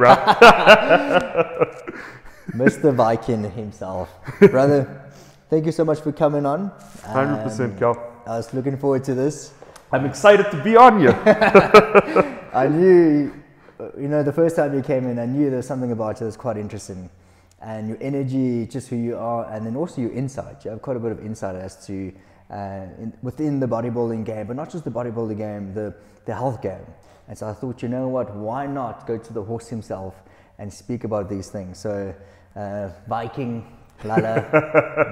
bro. Mr. Viking himself. Brother, thank you so much for coming on. 100%, Cal. I was looking forward to this. I'm excited to be on here. I knew, the first time you came in, I knew there was something about you that was quite interesting. And your energy, just who you are, and then also your insight. You have quite a bit of insight as to within the bodybuilding game, but not just the bodybuilding game, the health game. And so I thought, you know what, why not go to the horse himself and speak about these things? So Viking, Lala,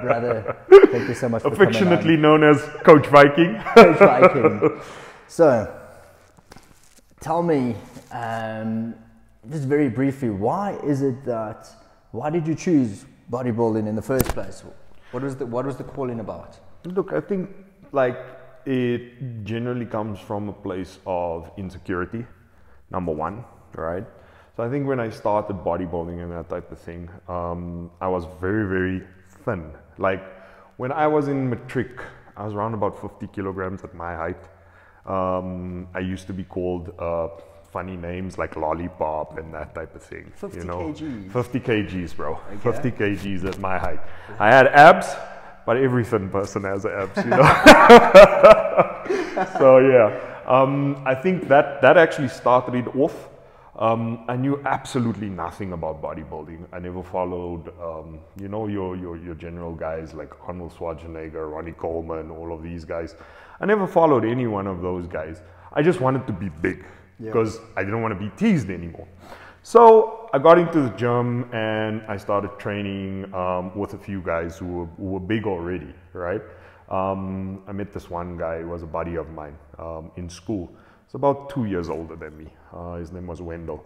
brother, thank you so much for coming on. Affectionately known as Coach Viking. Coach Viking. So, tell me, just very briefly, why did you choose bodybuilding in the first place? What was the calling about? Look, I think it generally comes from a place of insecurity, number one, right? So I think when I started bodybuilding and that type of thing, I was very, very thin. Like when I was in matric, I was around about 50 kilograms at my height. I used to be called funny names like Lollipop and that type of thing. 50 kgs? 50 kgs, bro. Okay. 50 kgs at my height. I had abs, but every thin person has abs, So yeah, I think that actually started it off. I knew absolutely nothing about bodybuilding. I never followed, your general guys like Arnold Schwarzenegger, Ronnie Coleman, all of these guys. I never followed any one of those guys. I just wanted to be big because I didn't want to be teased anymore. So I got into the gym and I started training with a few guys who were big already, right? I met this one guy who was a buddy of mine in school. He's about 2 years older than me. His name was Wendell.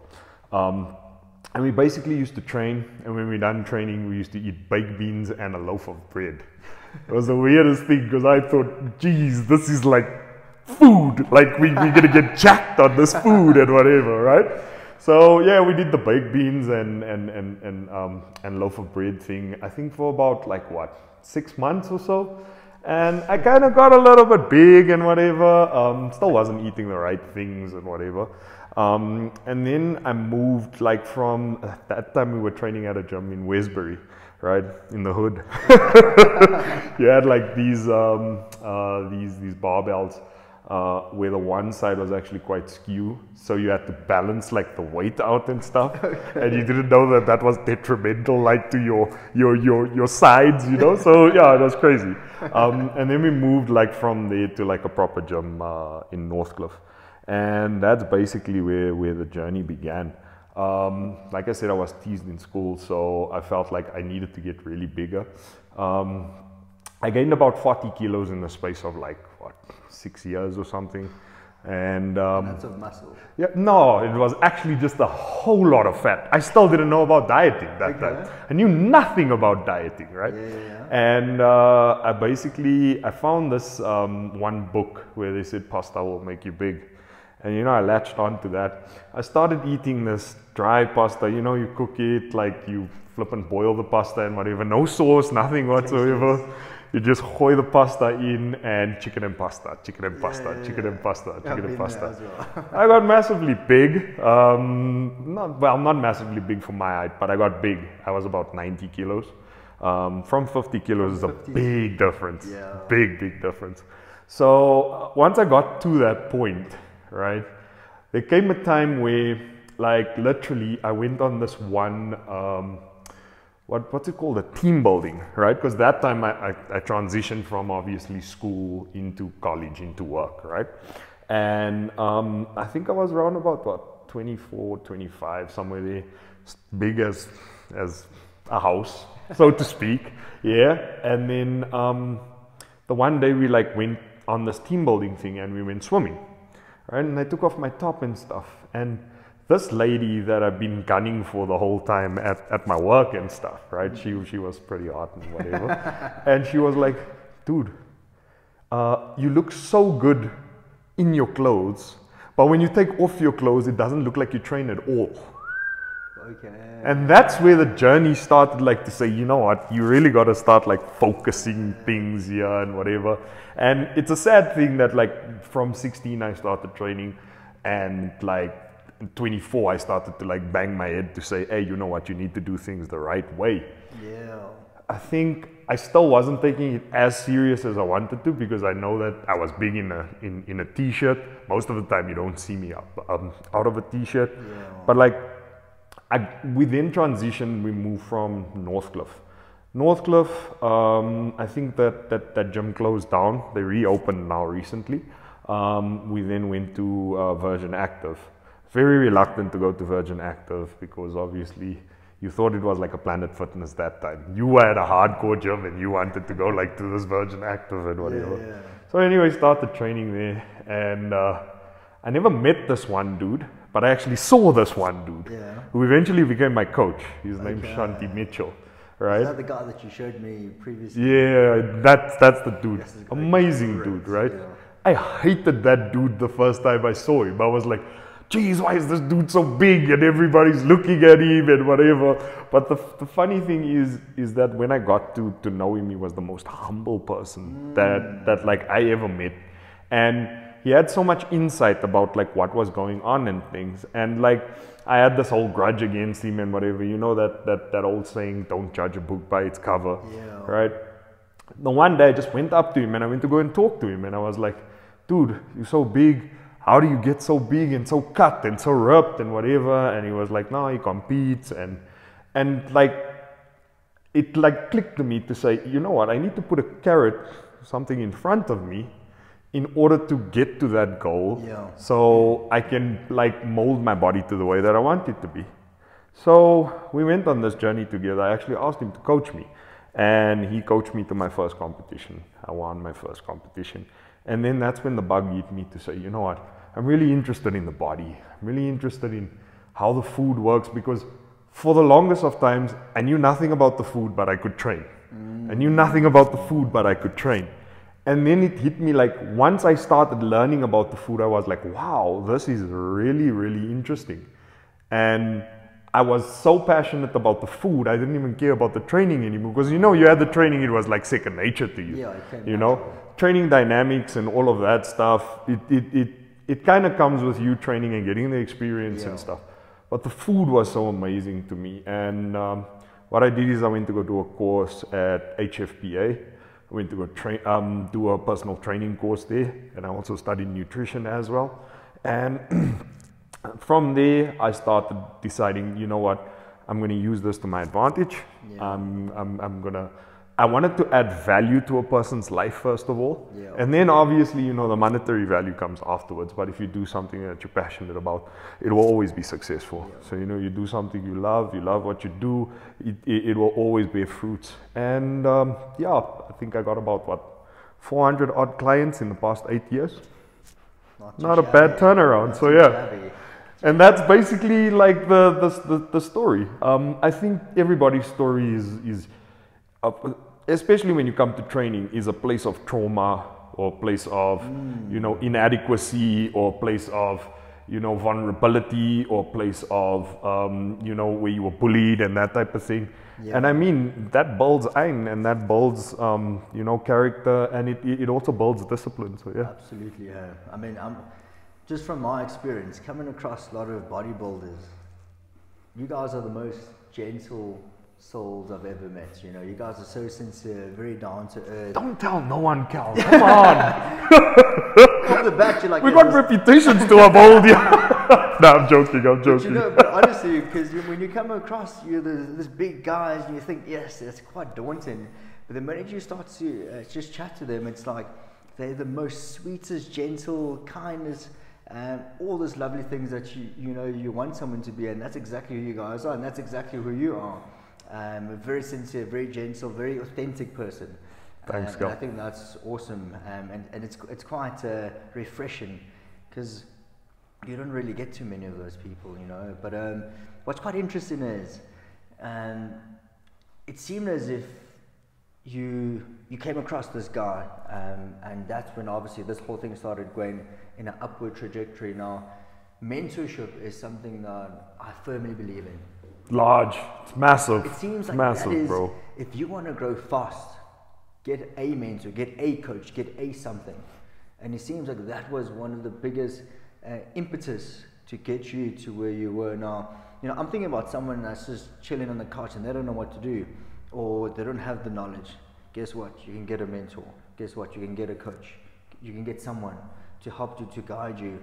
And we basically used to train, and when we're done training, we used to eat baked beans and a loaf of bread. It was the weirdest thing because I thought, geez, this is like food. Like we're gonna get jacked on this food and whatever, right? So yeah, we did the baked beans and loaf of bread thing, I think for about 6 months or so. And I kind of got a little bit big and whatever, still wasn't eating the right things and whatever. And then I moved from, at that time we were training at a gym in Westbury, right, in the hood. You had these barbells where the one side was actually quite skew, so you had to balance the weight out and stuff, and you didn't know that was detrimental to your sides, So yeah, it was crazy. And then we moved from there to a proper gym in Northcliffe, and that's basically where the journey began. Like I said, I was teased in school, so I felt like I needed to get really bigger. I gained about 40 kilos in the space of 6 years or something. And that's of muscle. Yeah, no, it was actually just a whole lot of fat. I still didn't know about dieting that time. I knew nothing about dieting, right? Yeah. And I found this one book where they said pasta will make you big. And I latched onto that. I started eating this dry pasta. You cook it, you flip and boil the pasta and whatever. No sauce, nothing whatsoever. You just hoy the pasta in and chicken and pasta, chicken and pasta, chicken and pasta, chicken and pasta. Well. I got massively big. Not massively big for my height, but I got big. I was about 90 kilos. From 50 kilos is a big difference. Yeah. Big difference. So once I got to that point, right, there came a time where literally I went on this one, what's it called, a team building, right? Because that time I transitioned from obviously school into college, into work, right? And I think I was around about 24, 25, somewhere there, big as a house, so to speak, yeah. And then the one day we went on this team building thing and we went swimming, right? And I took off my top and stuff, and this lady that I've been gunning for the whole time at my work and stuff, right? She was pretty hot and whatever. And she was like, dude, you look so good in your clothes, but when you take off your clothes, it doesn't look like you train at all. Okay. And that's where the journey started, to say, you know what, you really got to start focusing things here and whatever. And it's a sad thing that from 16 I started training, and at 24, I started to like bang my head to say, hey, you know what, you need to do things the right way. Yeah. I think I still wasn't taking it as serious as I wanted to, because I know that I was big in a t-shirt. Most of the time you don't see me out of a t-shirt. Yeah. But like, we then transitioned, we moved from Northcliffe. I think that gym closed down. They reopened now recently. We then went to Virgin Active. Very reluctant to go to Virgin Active because obviously you thought it was like a Planet Fitness that time. You were at a hardcore gym and you wanted to go like to this Virgin Active and whatever. Yeah. So anyway, started training there, and I never met this one dude, but I actually saw this one dude who eventually became my coach. His name's Shanti Mitchell. Right? Is that the guy that you showed me previously? Yeah, that's the dude. Amazing dude, right? Yeah. I hated that dude the first time I saw him. I was like, geez, why is this dude so big and everybody's looking at him and whatever. But the funny thing is that when I got to know him, he was the most humble person that like I ever met. And he had so much insight about like what was going on and things. And like, I had this whole grudge against him and whatever, you know, that old saying, don't judge a book by its cover, right? The one day I just went up to him and I went to go and talk to him, and I was like, dude, you're so big. How do you get so big and so cut and so ripped and whatever? And he was like, no, he competes. And like, it like clicked to me to say, you know what, I need to put a carrot, something in front of me in order to get to that goal, so I can like mold my body to the way that I want it to be. So we went on this journey together. I actually asked him to coach me, and he coached me to my first competition. I won my first competition. And then that's when the bug hit me to say, you know what, I'm really interested in the body. I'm really interested in how the food works, because for the longest of times, I knew nothing about the food, but I could train. I knew nothing about the food, but I could train. And then it hit me like, once I started learning about the food, I was like, wow, this is really, really interesting. And I was so passionate about the food, I didn't even care about the training anymore. Because you know, you had the training, it was like second nature to you. You know, training dynamics and all of that stuff, it kind of comes with you training and getting the experience and stuff. But the food was so amazing to me. And what I did is I went to go do a course at HFPA. I went to go do a personal training course there, and I also studied nutrition as well. And from there, I started deciding, you know what, I'm going to use this to my advantage. I wanted to add value to a person's life first of all, and then obviously, you know, the monetary value comes afterwards. But if you do something that you're passionate about, it will always be successful. So, you know, you do something you love what you do, it will always bear fruits. And I think I got about 400 odd clients in the past 8 years. Not a bad turnaround. So and that's basically like the story. I think everybody's story is especially when you come to training, is a place of trauma, or a place of you know, inadequacy, or a place of, you know, vulnerability, or a place of you know, where you were bullied and that type of thing. And I mean, that builds ein, and that builds you know, character, and it also builds discipline. So absolutely. I mean, just from my experience coming across a lot of bodybuilders, you guys are the most gentle souls I've ever met. You know, you guys are so sincere, very down to earth. Don't tell no one, Cal. Come on. Off the bat, you're like, we got reputations to uphold. No, I'm joking. But you know, but honestly, because when you come across, you're this big guys, and you think, yes, it's quite daunting. But the minute you start to just chat to them, it's like they're the most sweetest, gentle, kindness, all those lovely things that you know you want someone to be, and that's exactly who you guys are, and that's exactly who you are. A very sincere, very gentle, very authentic person. Thanks, and I think that's awesome, and it's quite refreshing, because you don't really get too many of those people, you know. But what's quite interesting is, it seemed as if you came across this guy, and that's when obviously this whole thing started going in an upward trajectory. Now, mentorship is something that I firmly believe in. Large, it's massive. It seems like massive, that is, bro. If you want to grow fast, get a mentor, get a coach, get a something. And it seems like that was one of the biggest impetus to get you to where you were now. You know, I'm thinking about someone that's just chilling on the couch and they don't know what to do, or they don't have the knowledge. Guess what? You can get a mentor. Guess what? You can get a coach. You can get someone to help you, to guide you.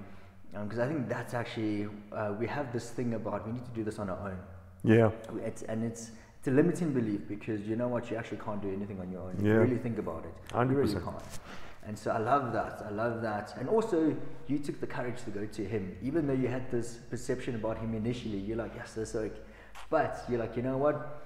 Because I think that's actually, we have this thing about we need to do this on our own. Yeah. It's a limiting belief, because you know what? You actually can't do anything on your own. If you really think about it. 100%. You really can't. And so I love that. And also, you took the courage to go to him. Even though you had this perception about him initially, you're like, yes, that's okay. But you're like, you know what?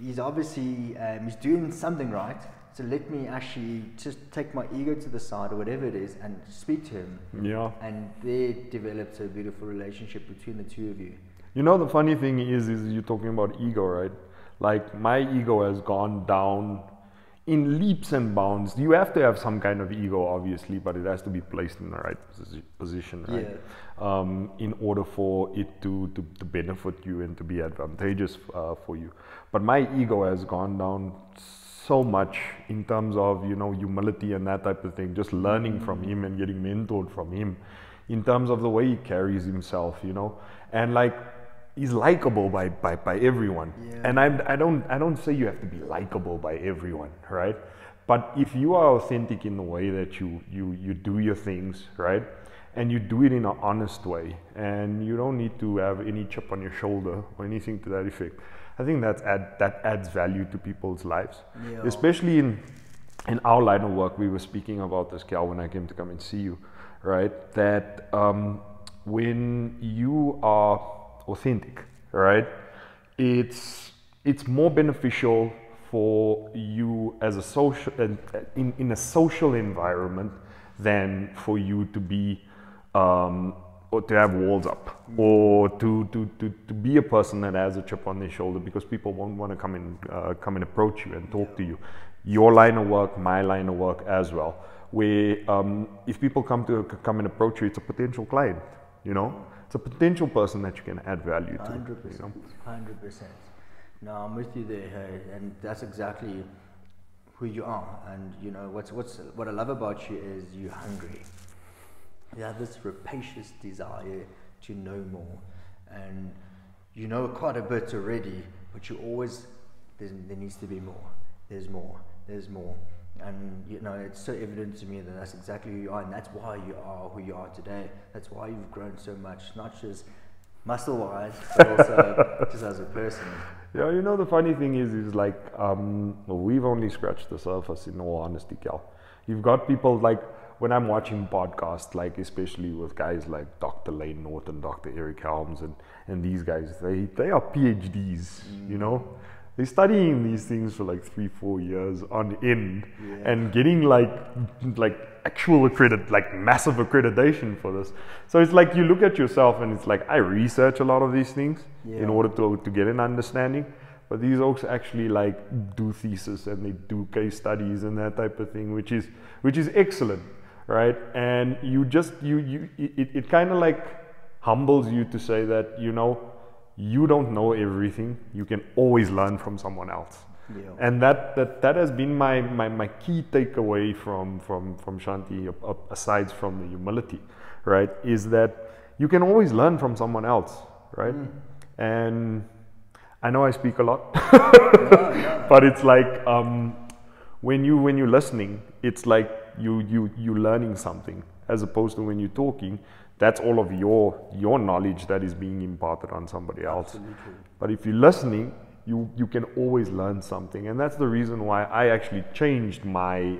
He's obviously, he's doing something right. So let me actually just take my ego to the side, or whatever it is, and speak to him. Yeah. And they developed a beautiful relationship between the two of you. You know, the funny thing is you're talking about ego, right? Like, my ego has gone down in leaps and bounds. You have to have some kind of ego, obviously, but it has to be placed in the right position, right? Yeah. In order for it to benefit you and to be advantageous for you. But my ego has gone down so much in terms of, you know, humility and that type of thing, just learning from him and getting mentored from him in terms of the way he carries himself, you know, and like, he's likable by everyone. Yeah. And I don't say you have to be likable by everyone, right? But if you are authentic in the way that you do your things, right, and you do it in an honest way, and you don't need to have any chip on your shoulder or anything to that effect, I think that adds value to people's lives. Yeah. Especially in our line of work. We were speaking about this, Cal, when I came to come and see you, right? That when you are authentic, right, it's more beneficial for you as a social in a social environment than for you to be or to have walls up, or to be a person that has a chip on their shoulder, because people won't want to come and approach you and talk to you. Your line of work, my line of work as well, where if people come and approach you, it's a potential client, you know. It's a potential person that you can add value to. 100%. You know? 100%. No, I'm with you there, hey, and that's exactly who you are. And you know what I love about you is you're hungry. You have this rapacious desire to know more, and you know quite a bit already, but you always there needs to be more. There's more. And you know, it's so evident to me that that's exactly who you are, and that's why you are who you are today. That's why you've grown so much, not just muscle-wise, but also just as a person. Yeah, you know, the funny thing is like, we've only scratched the surface, in all honesty, Cal. You've got people like, when I'm watching podcasts, like especially with guys like Dr. Lane Norton, Dr. Eric Helms, and these guys, they are PhDs, you know? They're studying these things for like 3-4 years on end, and getting like actual massive accreditation for this. So it's like, you look at yourself and it's like, I research a lot of these things in order to get an understanding. But these folks actually like do thesis and they do case studies and that type of thing, which is excellent, right? And it kind of like humbles you to say that, you know, you don't know everything. You can always learn from someone else. Yeah. And that has been my key takeaway from Shanti, aside from the humility, right? Is that you can always learn from someone else, right? And I know I speak a lot, but it's like when you're listening, it's like you learning something, as opposed to when you're talking. That's all of your knowledge that is being imparted on somebody else. Absolutely. But if you're listening, you can always learn something, and that's the reason why I actually changed my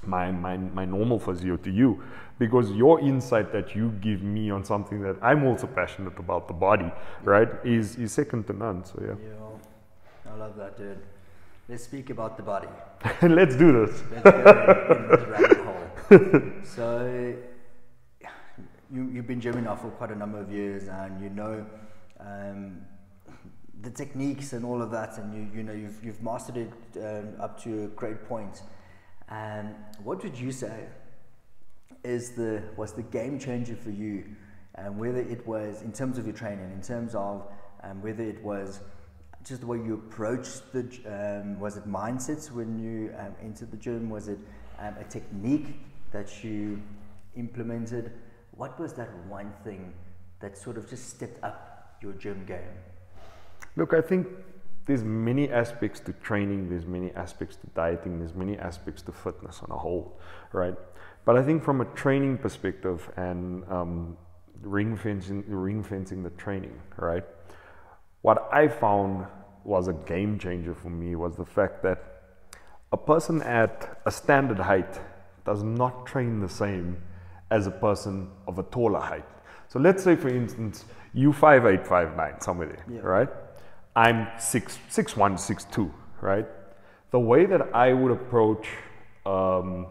my normal physio to you, because your insight that you give me on something that I'm also passionate about, the body, right, is second to none. So yeah, I love that, dude. Let's speak about the body. Let's do this. Let's go in this rabbit hole. So you've been gymming now for quite a number of years, and you know the techniques and all of that, and you know you've mastered it up to a great point. And what would you say was the game changer for you, and whether it was in terms of your training, in terms of whether it was just the way you approached was it mindsets when you entered the gym? Was it a technique that you implemented? What was that one thing that sort of just stepped up your gym game? Look, I think there's many aspects to training, there's many aspects to dieting, there's many aspects to fitness on a whole, right? But I think from a training perspective and ring fencing the training, right? What I found was a game changer for me was the fact that a person at a standard height does not train the same as a person of a taller height. So let's say, for instance, you 5'8", 5'9", somewhere there, right? I'm 6'1", 6'2", right? The way that I would approach a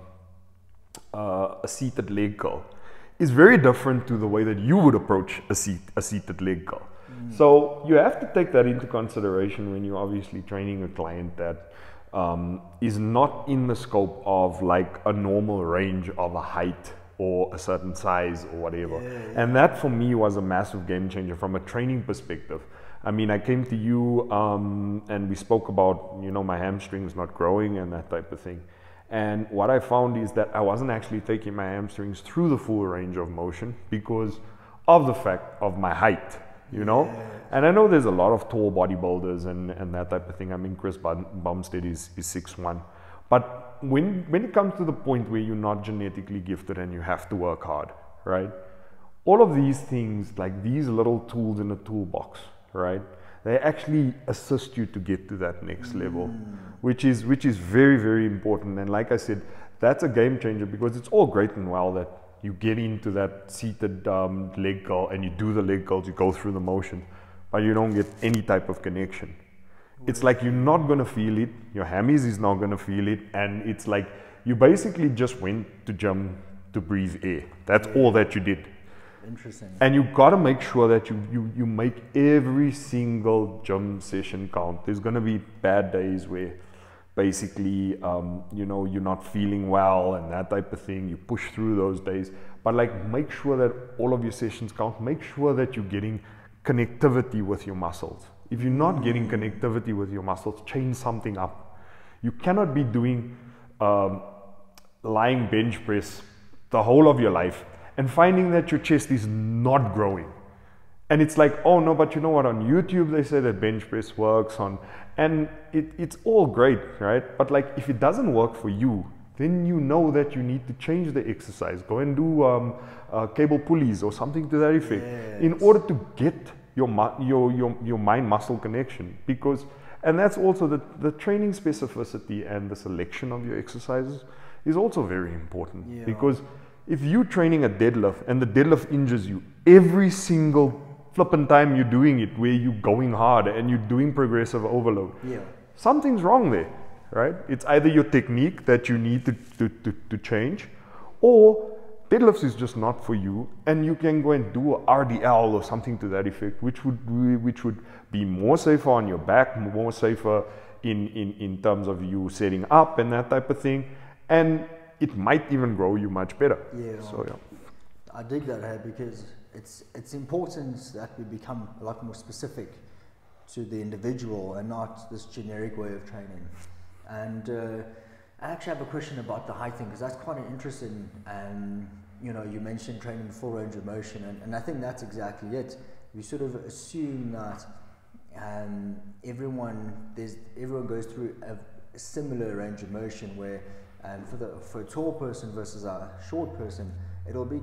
seated leg curl is very different to the way that you would approach a seated leg curl. So you have to take that into consideration when you're obviously training a client that is not in the scope of like a normal range of a height or a certain size or whatever. And that for me was a massive game changer from a training perspective. I mean, I came to you and we spoke about, you know, my hamstrings not growing and that type of thing. And what I found is that I wasn't actually taking my hamstrings through the full range of motion because of the fact of my height, you know? And I know there's a lot of tall bodybuilders and that type of thing. I mean, Chris Bumstead is 6'1". But when it comes to the point where you're not genetically gifted and you have to work hard, right? All of these things, like these little tools in a toolbox, right? They actually assist you to get to that next level, which is very, very important. And like I said, that's a game changer because it's all great and well that you get into that seated leg curl and you do the leg curls, you go through the motion, but you don't get any type of connection. It's like you're not going to feel it, your hammies is not going to feel it, and it's like you basically just went to gym to breathe air. That's all that you did. Interesting. And you got to make sure that you make every single gym session count. There's going to be bad days where basically, you know, you're not feeling well and that type of thing. You push through those days. But like, make sure that all of your sessions count. Make sure that you're getting connectivity with your muscles. If you're not getting connectivity with your muscles, change something up. You cannot be doing lying bench press the whole of your life and finding that your chest is not growing. And it's like, oh no, but you know what, on YouTube they say that bench press works on, and it's all great, right? But like, if it doesn't work for you, then you know that you need to change the exercise. Go and do cable pulleys or something to that effect in order to get your mind-muscle connection. Because, and that's also the training specificity and the selection of your exercises is also very important. Because if you're training a deadlift and the deadlift injures you every single flipping time you're doing it, where you're going hard and you're doing progressive overload, something's wrong there, right? It's either your technique that you need to change, or deadlifts is just not for you, and you can go and do a RDL or something to that effect, which would be more safer on your back, more safer in terms of you setting up and that type of thing, and it might even grow you much better. So I dig that, hey, because it's important that we become a lot more specific to the individual and not this generic way of training. And I actually have a question about the height thing, because that's quite interesting. You know, you mentioned training full range of motion, and I think that's exactly it. We sort of assume that everyone goes through a similar range of motion, where for a tall person versus a short person, it'll be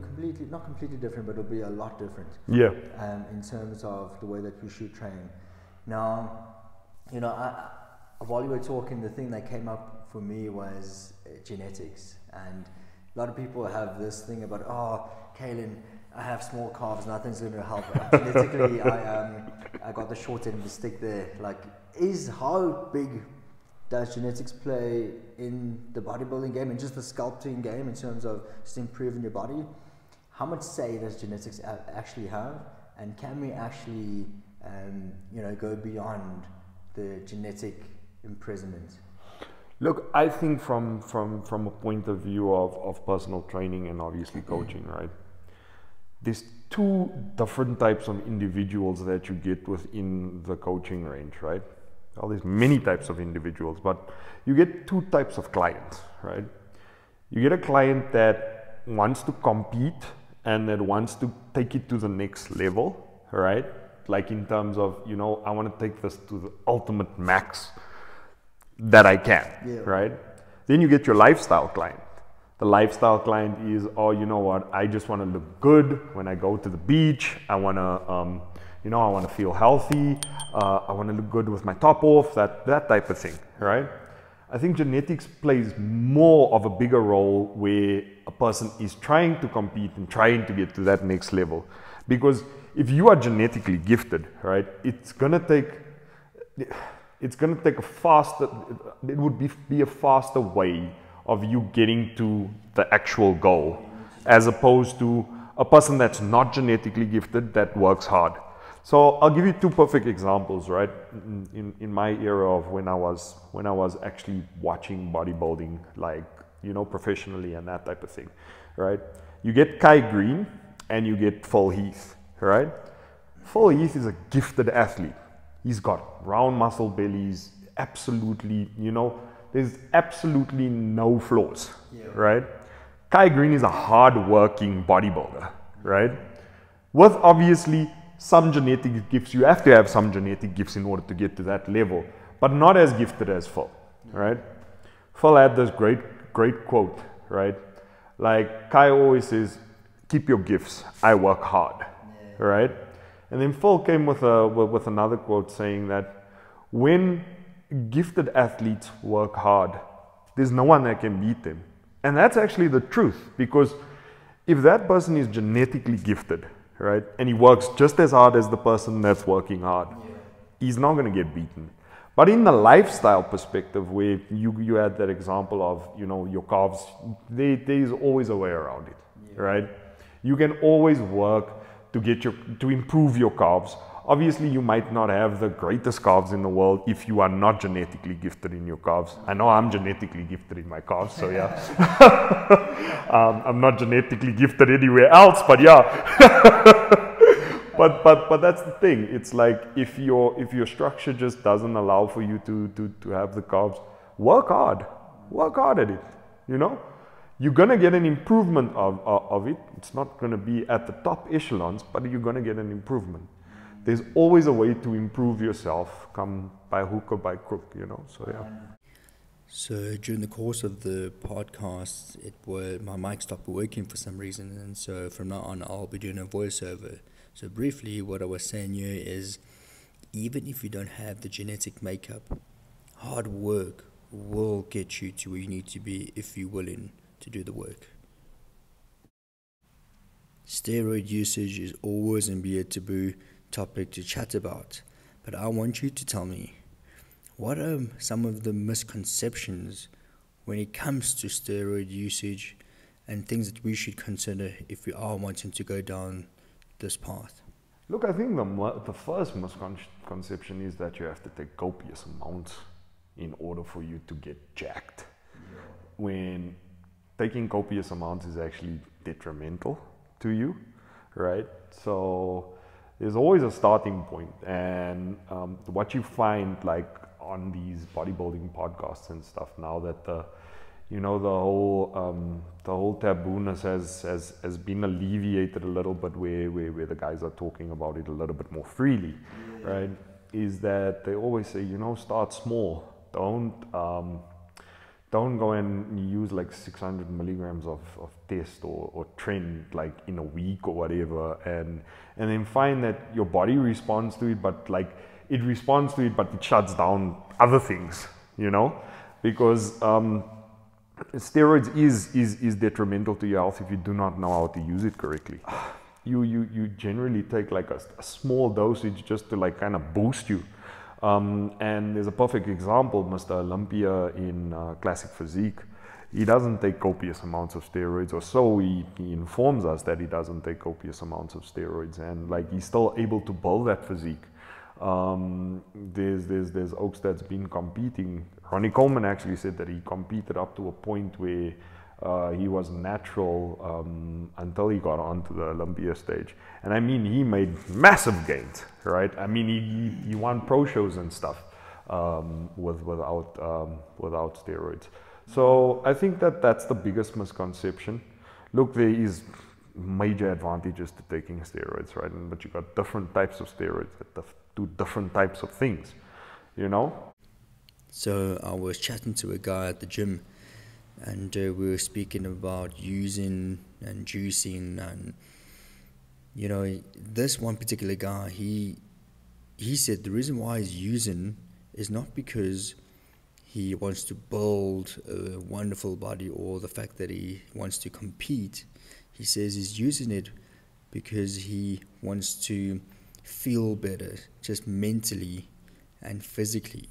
not completely different, but it'll be a lot different. In terms of the way that we should train. Now, you know, while you were talking, the thing that came up for me was genetics. And a lot of people have this thing about, oh, Kaylin, I have small calves, nothing's going to help. Genetically, I got the short end of the stick there. Like, how big does genetics play in the bodybuilding game and just the sculpting game in terms of just improving your body? How much say does genetics actually have? And can we actually, you know, go beyond the genetic imprisonment? Look, I think from a point of view of personal training and obviously coaching, right? There's two different types of individuals that you get within the coaching range, right? Well, there's many types of individuals, but you get two types of clients, right? You get a client that wants to compete and that wants to take it to the next level, right? Like in terms of, you know, I want to take this to the ultimate max that I can, right? Then you get your lifestyle client. The lifestyle client is, oh, you know what? I just want to look good when I go to the beach. I want to, you know, I want to feel healthy. I want to look good with my top off, that type of thing, right? I think genetics plays more of a bigger role where a person is trying to compete and trying to get to that next level. Because if you are genetically gifted, right, it's gonna take a faster, it would be a faster way of you getting to the actual goal, as opposed to a person that's not genetically gifted that works hard. So I'll give you two perfect examples, right? In my era of when I was actually watching bodybuilding, like, you know, professionally and that type of thing, right? You get Kai Green and you get Phil Heath, right? Phil Heath is a gifted athlete. He's got round muscle bellies, absolutely, you know, there's absolutely no flaws, right? Kai Green is a hard-working bodybuilder, right? With obviously some genetic gifts. You have to have some genetic gifts in order to get to that level, but not as gifted as Phil, right? Phil had this great quote, right? Like Kai always says, keep your gifts, I work hard, right? And then Phil came with another quote saying that when gifted athletes work hard, there's no one that can beat them. And that's actually the truth, because if that person is genetically gifted, right, and he works just as hard as the person that's working hard, he's not going to get beaten. But in the lifestyle perspective, where you had that example of, you know, your carbs, there's always a way around it, right? You can always work to improve your carbs. Obviously, you might not have the greatest carbs in the world if you are not genetically gifted in your carbs. I know I'm genetically gifted in my carbs, so yeah. I'm not genetically gifted anywhere else, but yeah. but that's the thing. It's like if your structure just doesn't allow for you to have the carbs, work hard at it. You know, you're gonna get an improvement of it. It's not gonna be at the top echelons, but you're gonna get an improvement. There's always a way to improve yourself, come by hook or by crook, you know, so yeah. So during the course of the podcast, my mic stopped working for some reason, and so from now on I'll be doing a voiceover. So briefly, what I was saying here is, even if you don't have the genetic makeup, hard work will get you to where you need to be if you're willing to do the work. Steroid usage is always going to be a taboo topic to chat about, but I want you to tell me, what are some of the misconceptions when it comes to steroid usage and things that we should consider if we are wanting to go down this path? Look, I think the first misconception is that you have to take copious amounts in order for you to get jacked. When taking copious amounts is actually detrimental to you, right? So there's always a starting point, and what you find, like on these bodybuilding podcasts and stuff now, that the whole tabooness has been alleviated a little bit, where the guys are talking about it a little bit more freely, right? Is that they always say, you know, start small. Don't go and use like 600 milligrams of test or trend like in a week or whatever, and then find that your body responds to it, but like it responds to it, but it shuts down other things, you know, because steroids is detrimental to your health if you do not know how to use it correctly. You generally take like a small dosage just to like kind of boost you. And there's a perfect example, Mr. Olympia in Classic Physique. He doesn't take copious amounts of steroids, or so he informs us that he doesn't take copious amounts of steroids, and like he's still able to build that physique. There's Oaks that's been competing. Ronnie Coleman actually said that he competed up to a point where he was natural until he got onto the Olympia stage. And I mean, he made massive gains, right? I mean, he won pro shows and stuff without steroids. So I think that's the biggest misconception. Look, there is major advantages to taking steroids, right? But you got different types of steroids that do different types of things, you know? So I was chatting to a guy at the gym, and we were speaking about using and juicing, and you know, this one particular guy, he said the reason why he's using is not because he wants to build a wonderful body or the fact that he wants to compete. He says he's using it because he wants to feel better, just mentally and physically.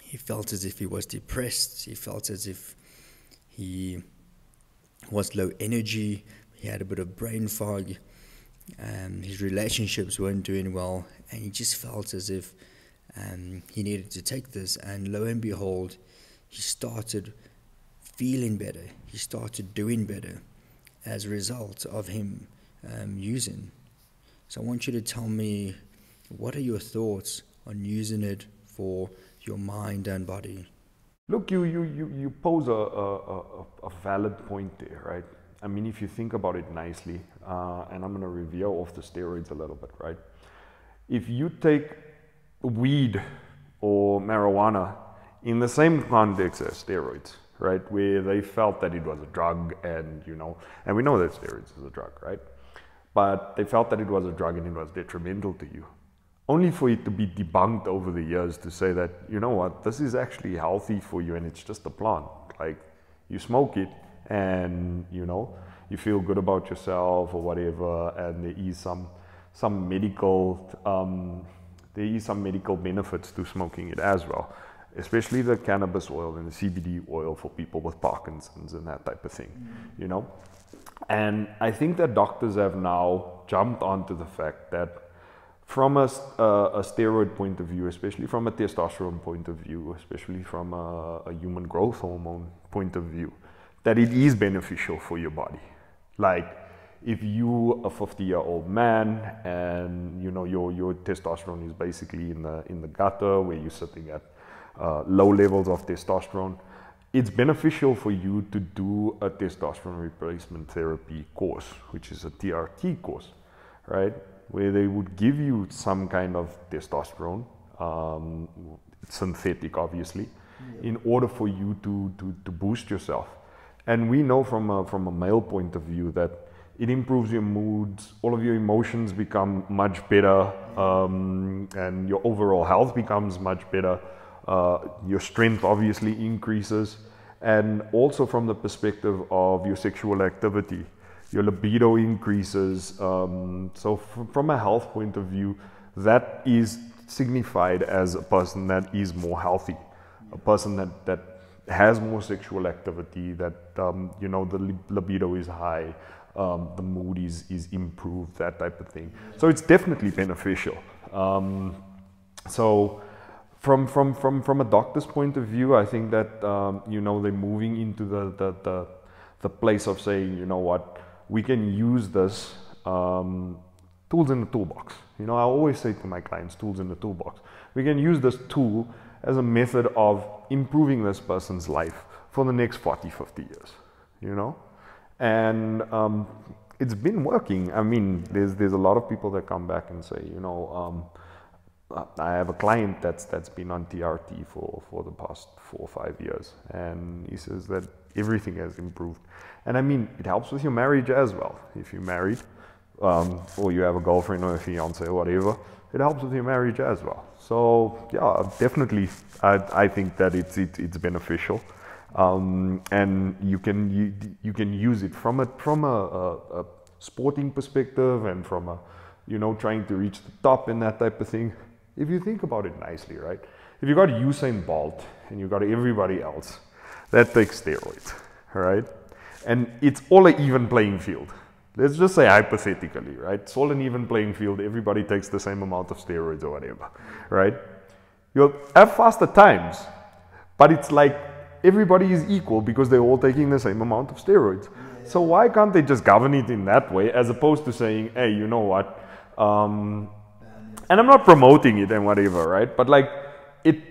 He felt as if he was depressed. He felt as if he was low energy. He had a bit of brain fog. His relationships weren't doing well. And he just felt as if he needed to take this. And lo and behold, he started feeling better. He started doing better as a result of him using. So I want you to tell me, what are your thoughts on using it for your mind and body? Look, you pose a valid point there, right? I mean, if you think about it nicely, and I'm going to reveal off the steroids a little bit, right? If you take weed or marijuana in the same context as steroids, right, where they felt that it was a drug, and you know, and we know that steroids is a drug, right? But they felt that it was a drug and it was detrimental to you, only for it to be debunked over the years to say that, you know what, this is actually healthy for you and it's just a plant. Like, you smoke it and, you know, you feel good about yourself or whatever, and there is some medical benefits to smoking it as well, especially the cannabis oil and the CBD oil for people with Parkinson's and that type of thing, you know. And I think that doctors have now jumped onto the fact that from a steroid point of view, especially from a testosterone point of view, especially from a human growth hormone point of view, that it is beneficial for your body. Like, if you a 50-year-old man and you know your testosterone is basically in the gutter where you're sitting at low levels of testosterone, it's beneficial for you to do a testosterone replacement therapy course, which is a TRT course, right? Where they would give you some kind of testosterone, synthetic obviously, in order for you to boost yourself. And we know from a male point of view that it improves your moods, all of your emotions become much better, and your overall health becomes much better. Your strength obviously increases, and also from the perspective of your sexual activity, your libido increases. So from a health point of view, that is signified as a person that is more healthy, a person that has more sexual activity, that you know, the libido is high, the mood is improved, that type of thing. So it's definitely beneficial. So from a doctor's point of view, I think that you know, they're moving into the place of saying, you know what, we can use this tools in the toolbox. You know, I always say to my clients, tools in the toolbox. We can use this tool as a method of improving this person's life for the next 40, 50 years, you know? And it's been working. I mean, there's a lot of people that come back and say, you know, I have a client that's been on TRT for the past 4 or 5 years, and he says that everything has improved. And I mean, it helps with your marriage as well. If you're married, or you have a girlfriend or a fiance or whatever, it helps with your marriage as well. So yeah, definitely, I think that it's beneficial, and you can use it from a sporting perspective, and from a, you know, trying to reach the top and that type of thing. If you think about it nicely, right? If you got Usain Bolt and you got everybody else that takes steroids, right? And it's all an even playing field. Let's just say hypothetically, right? It's all an even playing field. Everybody takes the same amount of steroids or whatever, right? You'll have faster times, but it's like everybody is equal because they're all taking the same amount of steroids. Yeah. So why can't they just govern it in that way, as opposed to saying, hey, you know what? And I'm not promoting it and whatever, right? But like,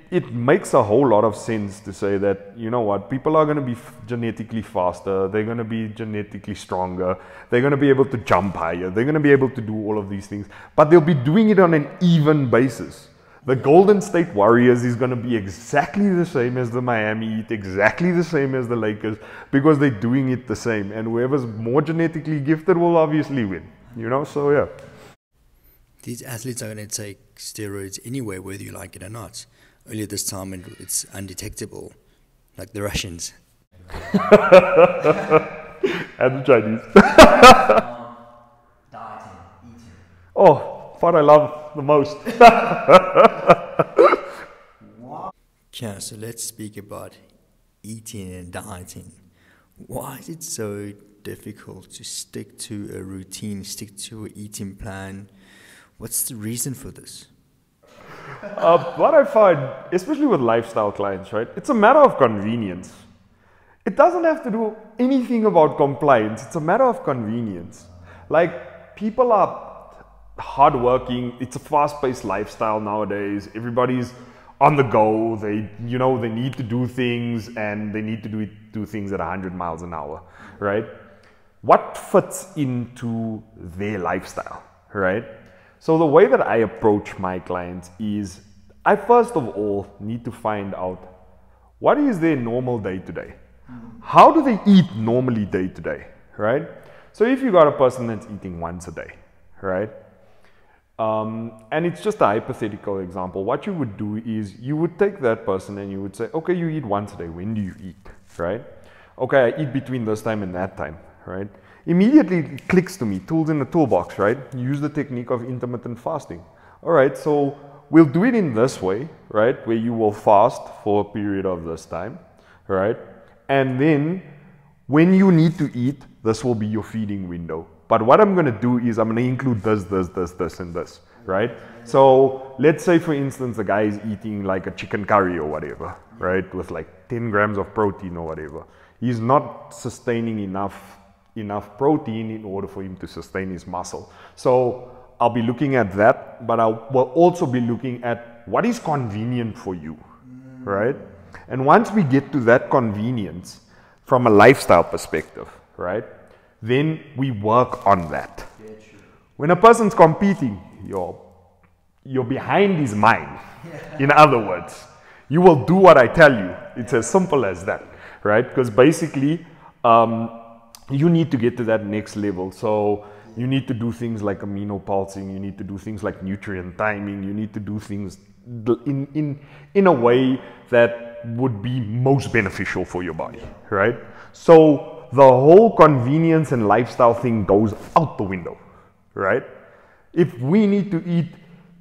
it makes a whole lot of sense to say that, you know what, people are going to be genetically faster, they're going to be genetically stronger, they're going to be able to jump higher, they're going to be able to do all of these things, but they'll be doing it on an even basis. The Golden State Warriors is going to be exactly the same as the Miami Heat, exactly the same as the Lakers, because they're doing it the same, and whoever's more genetically gifted will obviously win, you know, so yeah. These athletes are going to take steroids anyway, whether you like it or not. Only this time it's undetectable, like the Russians. And the Chinese. Dieting, eating. Oh, what I love the most. Okay, so let's speak about eating and dieting. Why is it so difficult to stick to a routine, stick to an eating plan? What's the reason for this? What I find, especially with lifestyle clients, right, it's a matter of convenience. It doesn't have to do anything about compliance. It's a matter of convenience. Like, people are hardworking. It's a fast-paced lifestyle nowadays. Everybody's on the go. They need to do things, and they need to do things at 100 miles an hour, right? What fits into their lifestyle, right? So the way that I approach my clients is, I first of all need to find out what is their normal day to day. How do they eat normally day to day, right? So if you got a person that's eating once a day, right? And it's just a hypothetical example. What you would do is you would take that person and you would say, okay, you eat once a day. When do you eat, right? Okay, I eat between this time and that time, right? Immediately it clicks to me, tools in the toolbox, right? Use the technique of intermittent fasting. All right, so we'll do it in this way, right? Where you will fast for a period of this time, right? And then when you need to eat, this will be your feeding window. But what I'm going to do is I'm going to include this, and this, right? So let's say, for instance, the guy is eating like a chicken curry or whatever, right? With like 10 grams of protein or whatever. He's not sustaining enough protein in order for him to sustain his muscle. So I'll be looking at that, but I will also be looking at what is convenient for you, right? And once we get to that convenience from a lifestyle perspective, right, then we work on that. Yeah, true. When a person's competing, you're behind his mind. Yeah. In other words, you will do what I tell you. It's as simple as that, right? Because basically, you need to get to that next level. So you need to do things like amino pulsing. You need to do things like nutrient timing. You need to do things in a way that would be most beneficial for your body, right? So the whole convenience and lifestyle thing goes out the window, right? If we need to eat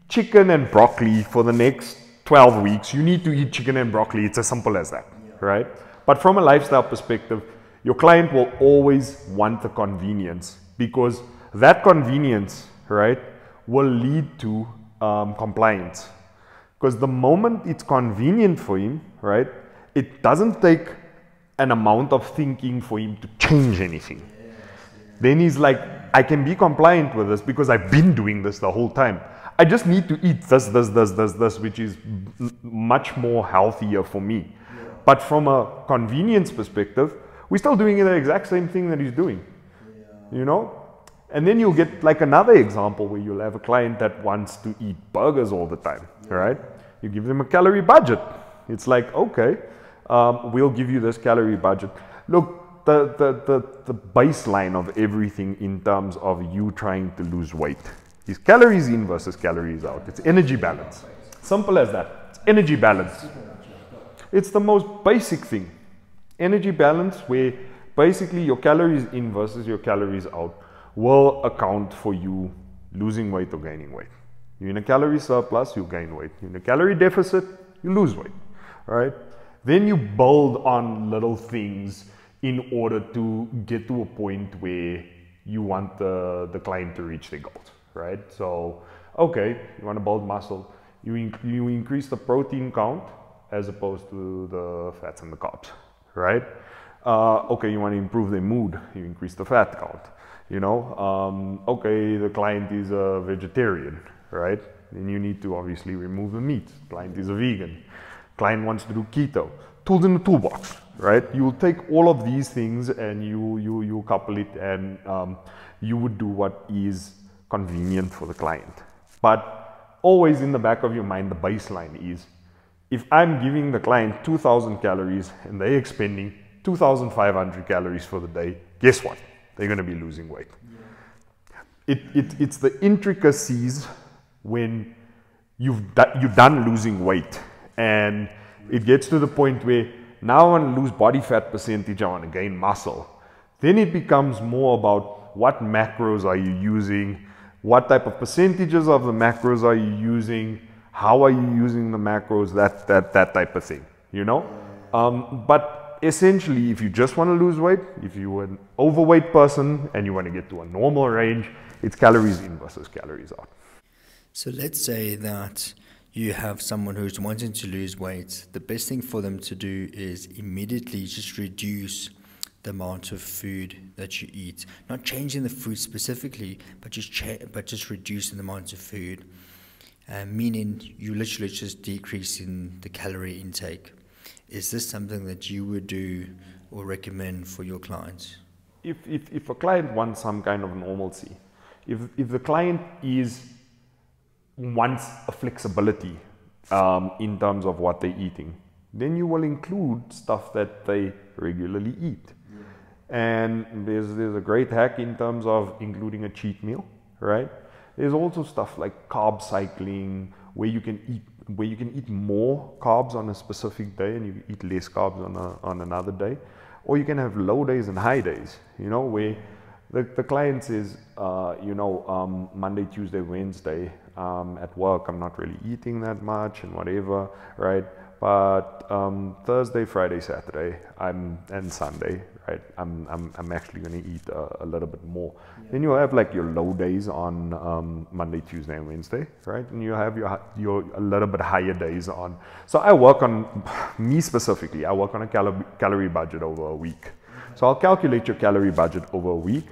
chicken and broccoli for the next 12 weeks, you need to eat chicken and broccoli. It's as simple as that, right? But from a lifestyle perspective, your client will always want the convenience, because that convenience, right, will lead to compliance. Because the moment it's convenient for him, right, it doesn't take an amount of thinking for him to change anything. Yes, yeah. Then he's like, I can be compliant with this because I've been doing this the whole time. I just need to eat this, which is much more healthier for me. Yeah. But from a convenience perspective, we're still doing the exact same thing that he's doing, you know? And then you'll get like another example where you'll have a client that wants to eat burgers all the time, right? You give them a calorie budget. It's like, okay, we'll give you this calorie budget. Look, the baseline of everything in terms of you trying to lose weight is calories in versus calories out. It's energy balance. Simple as that. It's energy balance. It's the most basic thing. Energy balance, where basically your calories in versus your calories out will account for you losing weight or gaining weight. You're in a calorie surplus, you gain weight. You're in a calorie deficit, you lose weight, right? Then you build on little things in order to get to a point where you want the client to reach their goals, right? So, okay, you want to build muscle, you increase the protein count as opposed to the fats and the carbs, right? Okay, you want to improve their mood, you increase the fat count, you know? Okay, the client is a vegetarian, right? Then you need to obviously remove the meat. Client is a vegan. Client wants to do keto. Tools in the toolbox, right? You will take all of these things and you couple it, and you would do what is convenient for the client. But always in the back of your mind, the baseline is, if I'm giving the client 2,000 calories and they're expending 2,500 calories for the day, guess what? They're going to be losing weight. It's the intricacies when you've done losing weight, and it gets to the point where now I want to lose body fat percentage, I want to gain muscle. Then it becomes more about what macros are you using, what type of percentages of the macros are you using, how are you using the macros, that type of thing, you know? But essentially, if you just want to lose weight, if you're an overweight person and you want to get to a normal range, it's calories in versus calories out. So let's say that you have someone who's wanting to lose weight. The best thing for them to do is immediately just reduce the amount of food that you eat. Not changing the food specifically, but just reducing the amount of food. Meaning you literally just decreasing the calorie intake. Is this something that you would do or recommend for your clients? If a client wants some kind of normalcy, if the client wants a flexibility in terms of what they're eating, then you will include stuff that they regularly eat. And there's a great hack in terms of including a cheat meal, right? There's also stuff like carb cycling, where you can eat more carbs on a specific day and you eat less carbs on another day. Or you can have low days and high days, you know, where the client says, Monday, Tuesday, Wednesday at work, I'm not really eating that much and whatever, right? But Thursday, Friday, Saturday, and Sunday, right? I'm actually going to eat a little bit more. Yeah. Then you have like your low days on Monday, Tuesday, and Wednesday, right? And you have your a little bit higher days on. So I work on me specifically. I work on a calorie budget over a week. So I'll calculate your calorie budget over a week.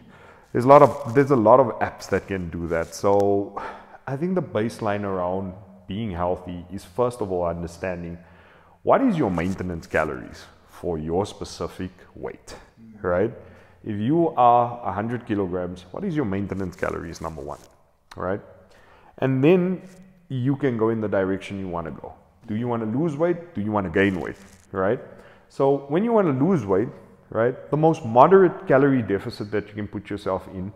There's a lot of apps that can do that. So I think the baseline around being healthy is, first of all, understanding what is your maintenance calories for your specific weight, right? If you are 100 kilograms, what is your maintenance calories, number one, right? And then you can go in the direction you want to go. Do you want to lose weight? Do you want to gain weight, right? So when you want to lose weight, right, the most moderate calorie deficit that you can put yourself in,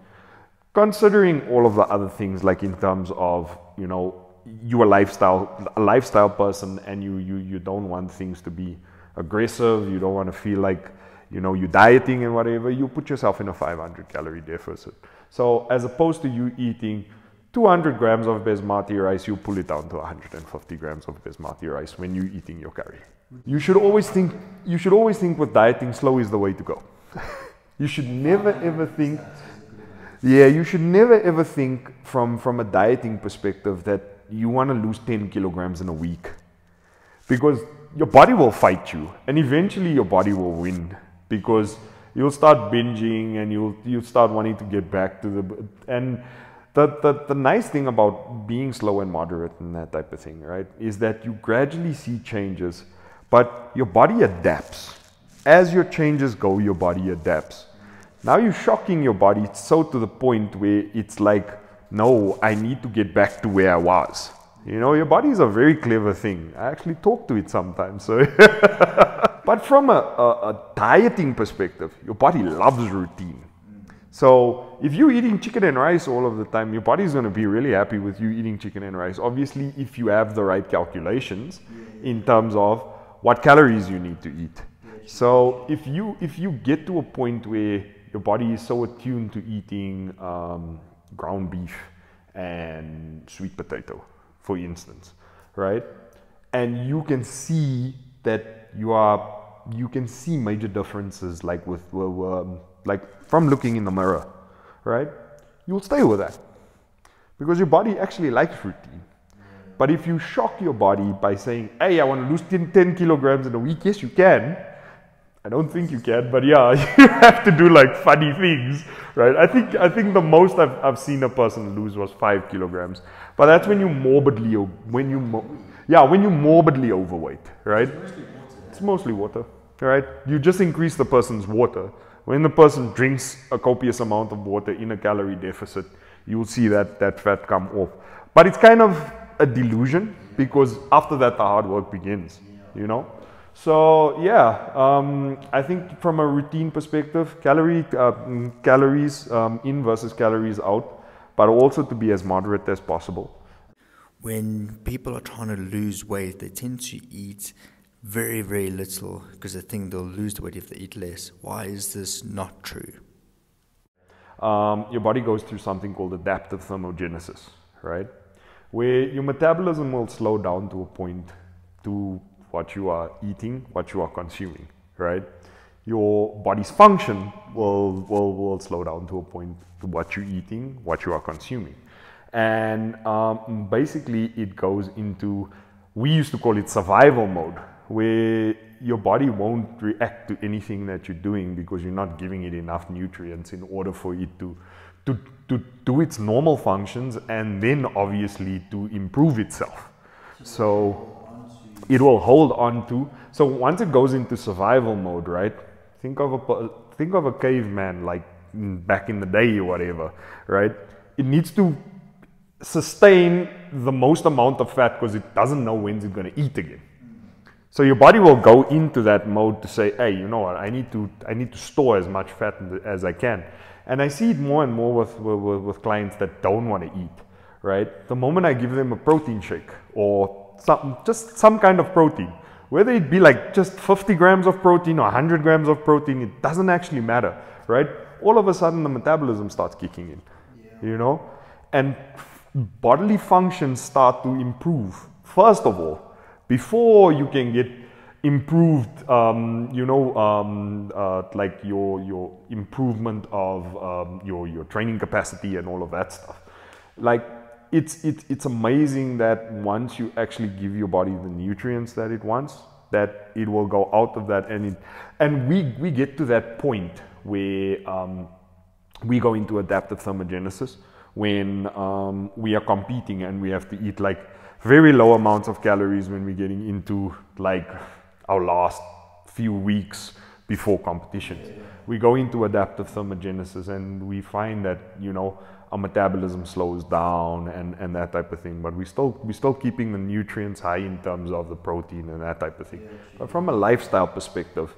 considering all of the other things, like in terms of, you know, you're a lifestyle person, and you don't want things to be aggressive, you don't want to feel like, you know, you're dieting and whatever, you put yourself in a 500 calorie deficit. So as opposed to you eating 200 grams of basmati rice, you pull it down to 150 grams of basmati rice when you're eating your curry. You should always think with dieting, slow is the way to go. You should never ever think, you should never ever think from a dieting perspective that you want to lose 10 kilograms in a week, because your body will fight you, and eventually your body will win, because you'll start binging and you'll start wanting to get back to the nice thing about being slow and moderate and that type of thing, right, is that you gradually see changes, but your body adapts. As your changes go, your body adapts. Now you're shocking your body so to the point where it's like, no, I need to get back to where I was. You know, your body is a very clever thing. I actually talk to it sometimes. So but from a dieting perspective, your body loves routine. So if you're eating chicken and rice all of the time, your body is going to be really happy with you eating chicken and rice. Obviously, if you have the right calculations in terms of what calories you need to eat. So if you get to a point where your body is so attuned to eating ground beef and sweet potato, for instance, right? And you can see that you can see major differences, like like from looking in the mirror, right? You'll stay with that because your body actually likes routine. But if you shock your body by saying, hey, I want to lose 10 kilograms in a week, yes, you can. I don't think you can, but yeah, you have to do like funny things, right? I think the most I've seen a person lose was 5 kilograms, but that's when you morbidly overweight, right? It's mostly water, right? You just increase the person's water. When the person drinks a copious amount of water in a calorie deficit, you'll see that fat come off. But it's kind of a delusion, because after that the hard work begins, you know. So yeah, I think from a routine perspective, calories in versus calories out, but also to be as moderate as possible. When people are trying to lose weight, they tend to eat very, very little because they think they'll lose the weight if they eat less. Why is this not true? Your body goes through something called adaptive thermogenesis, right? Where your metabolism will slow down to a point to what you are eating, what you are consuming, right? Your body's function will slow down to a point to what you're eating, what you are consuming. And basically it goes into, we used to call it survival mode, where your body won't react to anything that you're doing because you're not giving it enough nutrients in order for it to do its normal functions, and then obviously to improve itself. So it will hold on to. So once it goes into survival mode, right? Think of a caveman, like back in the day or whatever, right? It needs to sustain the most amount of fat because it doesn't know when it's going to eat again. So your body will go into that mode to say, hey, you know what? I need to store as much fat as I can. And I see it more and more with clients that don't want to eat, right? The moment I give them a protein shake or just some kind of protein, whether it be like just 50 grams of protein or 100 grams of protein, it doesn't actually matter, right? All of a sudden the metabolism starts kicking in, you know, and bodily functions start to improve. First of all, before you can get improved, like your improvement of your training capacity and all of that stuff. Like it's amazing that once you actually give your body the nutrients that it wants, that it will go out of that, and we get to that point where we go into adaptive thermogenesis when we are competing and we have to eat like very low amounts of calories when we're getting into like our last few weeks before competitions. We go into adaptive thermogenesis and we find that, you know, our metabolism slows down and that type of thing, but we're still keeping the nutrients high in terms of the protein and that type of thing. But from a lifestyle perspective,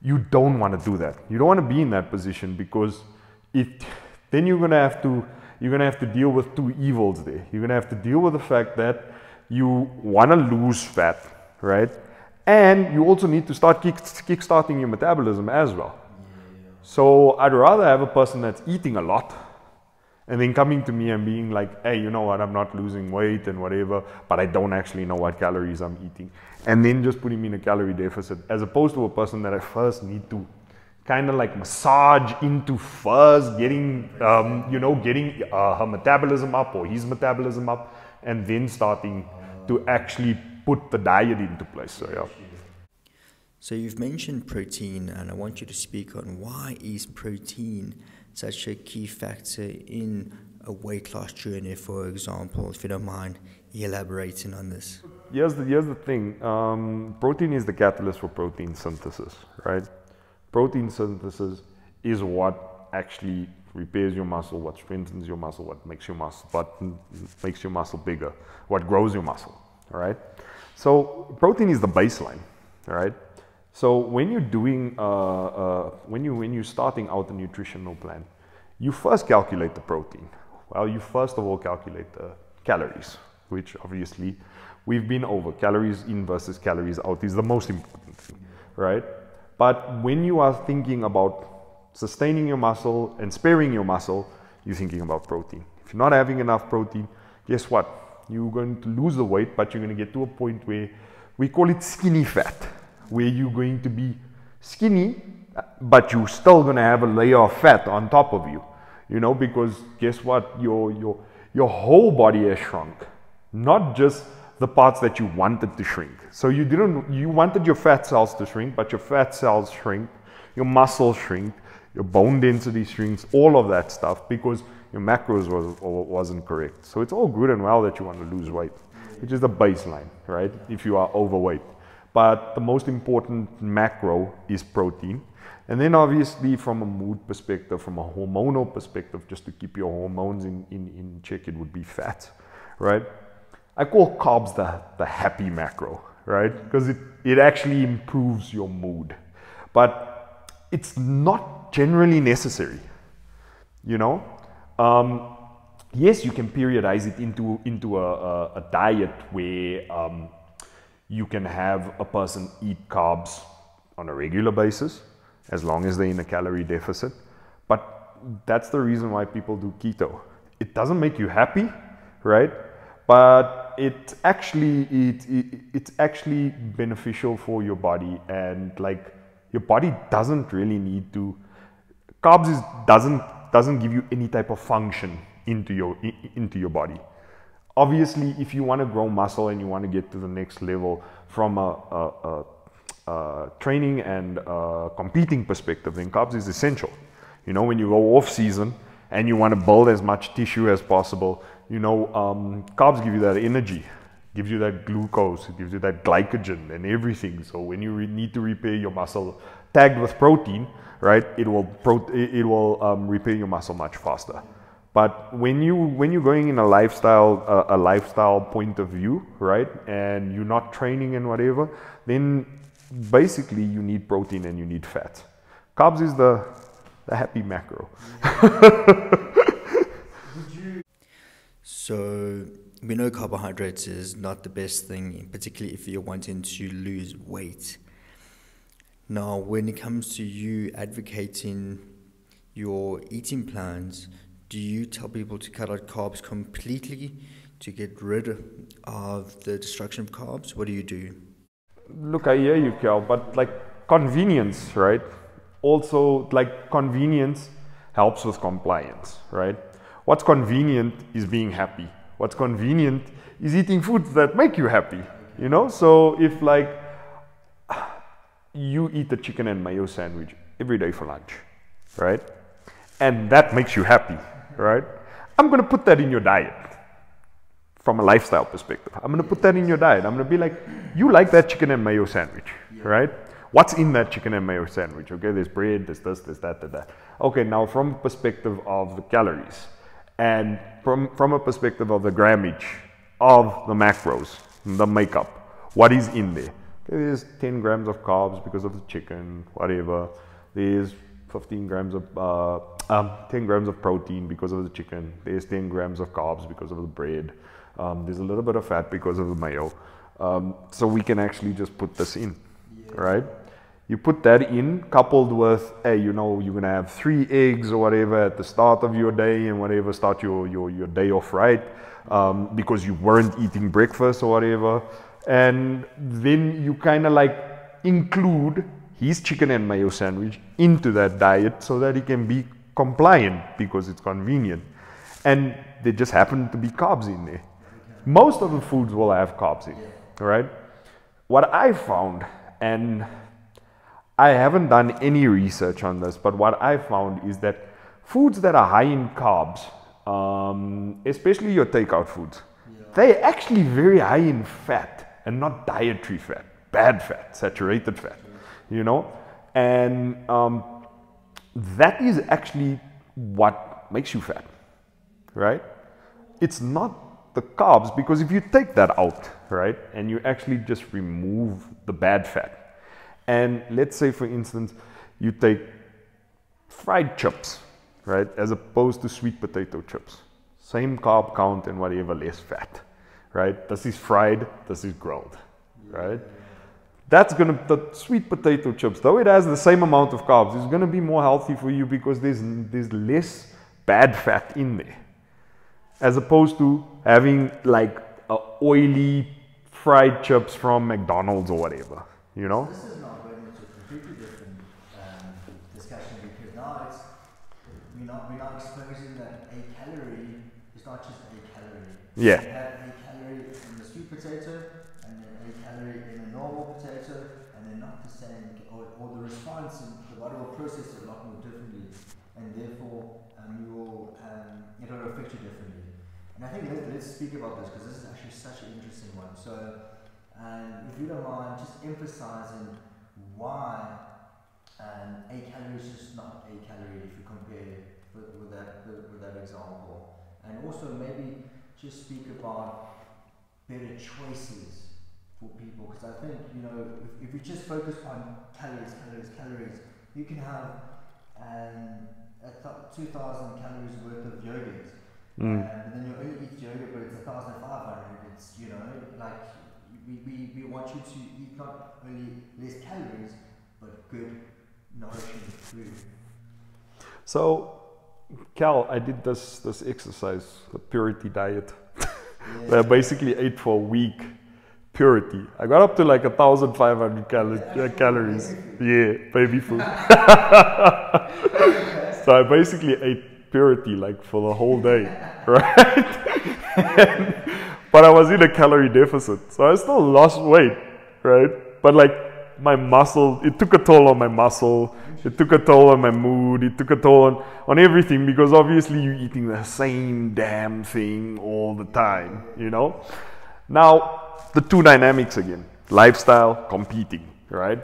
you don't want to do that. You don't want to be in that position, because then you're gonna have to deal with two evils there. You're gonna have to deal with the fact that you want to lose fat, right? And you also need to start kickstarting your metabolism as well. So I'd rather have a person that's eating a lot and then coming to me and being like, hey, you know what, I'm not losing weight and whatever, but I don't actually know what calories I'm eating. And then just putting me in a calorie deficit, as opposed to a person that I first need to kind of like massage into first, getting her metabolism up or his metabolism up, and then starting to actually put the diet into place. So yeah. So you've mentioned protein, and I want you to speak on why is protein such a key factor in a weight loss journey, for example, if you don't mind elaborating on this. Here's the thing. Protein is the catalyst for protein synthesis, right? Protein synthesis is what actually repairs your muscle, what strengthens your muscle, what makes your muscle bigger, what grows your muscle, all right? So protein is the baseline, all right? So when you're doing, when you're starting out a nutritional plan, you first calculate the protein. Well, you first of all calculate the calories, which obviously we've been over. Calories in versus calories out is the most important thing, right? But when you are thinking about sustaining your muscle and sparing your muscle, you're thinking about protein. If you're not having enough protein, guess what? You're going to lose the weight, but you're going to get to a point where we call it skinny fat, where you're going to be skinny, but you're still going to have a layer of fat on top of you, you know, because guess what? Your whole body has shrunk, not just the parts that you wanted to shrink. So you wanted your fat cells to shrink, but your fat cells shrink, your muscles shrink, your bone density shrinks, all of that stuff, because your macros wasn't correct. So it's all good and well that you want to lose weight, which is the baseline, right? If you are overweight. But the most important macro is protein. And then obviously from a mood perspective, from a hormonal perspective, just to keep your hormones in check, it would be fat, right? I call carbs the happy macro, right? Because it actually improves your mood. But it's not generally necessary, you know? Yes, you can periodize it into a diet where you can have a person eat carbs on a regular basis, as long as they're in a calorie deficit. But that's the reason why people do keto. It doesn't make you happy, right? But it's actually beneficial for your body, and like your body doesn't really need to. Carbs doesn't give you any type of function into your body. Obviously, if you want to grow muscle and you want to get to the next level from a training and competing perspective, then carbs is essential. You know, when you go off season and you want to build as much tissue as possible, you know, carbs give you that energy, gives you that glucose, it gives you that glycogen and everything. So when you need to repair your muscle tagged with protein, right, it will repair your muscle much faster. But when you're going in a lifestyle point of view, right, and you're not training and whatever, then basically you need protein and you need fat. Carbs is the happy macro. So we know carbohydrates is not the best thing, particularly if you're wanting to lose weight. Now, when it comes to you advocating your eating plans, do you tell people to cut out carbs completely to get rid of the destruction of carbs? What do you do? Look, I hear you, Kel, but like convenience, right? Also, like convenience helps with compliance, right? What's convenient is being happy. What's convenient is eating foods that make you happy, you know? So if like you eat a chicken and mayo sandwich every day for lunch, right? And that makes you happy, right? I'm going to put that in your diet from a lifestyle perspective. I'm going to put that in your diet. I'm going to be like, you like that chicken and mayo sandwich, right? What's in that chicken and mayo sandwich? Okay, there's bread, there's this, there's that. Okay, now from a perspective of the calories and from a perspective of the grammage of the macros, the makeup, what is in there? Okay, there's 10 grams of carbs because of the chicken, whatever. There's 10 grams of protein because of the chicken. There's 10 grams of carbs because of the bread. There's a little bit of fat because of the mayo. So we can actually just put this in, right? You put that in, coupled with, hey, you know, you're gonna have 3 eggs or whatever at the start of your day and whatever, start your day off right, because you weren't eating breakfast or whatever. And then you kind of like include his chicken and mayo sandwich into that diet so that he can be compliant because it's convenient. And there just happen to be carbs in there. Most of the foods will have carbs in, right? What I found, and I haven't done any research on this, but what I found is that foods that are high in carbs, especially your takeout foods, they're actually very high in fat and not dietary fat, bad fat, saturated fat, you know? And that is actually what makes you fat, right? It's not the carbs, because if you take that out, right, and you actually just remove the bad fat, and let's say, for instance, you take fried chips, right, as opposed to sweet potato chips. Same carb count and whatever, less fat, right? This is fried, this is grilled, right? That's gonna, the sweet potato chips, though it has the same amount of carbs, it's gonna be more healthy for you because there's less bad fat in there, as opposed to having like a oily fried chips from McDonald's or whatever, you know? This is not going into a completely different discussion, because now it's we're not exposing that a calorie is not just a calorie. Yeah. You have a calorie in the sweet potato, normal potato, and they're not the same, or the response in the body will process it a lot more differently, and therefore it'll affect you differently. And I think let's speak about this, because this is actually such an interesting one. So, if you don't mind, just emphasizing why 8 calories is just not 8 calories if you compare with that example, and also maybe just speak about better choices for people, because I think, you know, if you just focus on calories, you can have 2,000 calories worth of yogurt, and then you only eat yogurt, but it's 1,500. It's, you know, like we want you to eat not only less calories, but good, nourishing food. So, Cal, I did this exercise, the purity diet. I basically ate for a week purity. I got up to like 1,500 calories. Yeah, baby food. So I basically ate purity like for the whole day, right? But I was in a calorie deficit, so I still lost weight, right? But like my muscle, it took a toll on my muscle, it took a toll on my mood, it took a toll on everything, because obviously you're eating the same damn thing all the time, you know? Now, the two dynamics again, lifestyle, competing, right?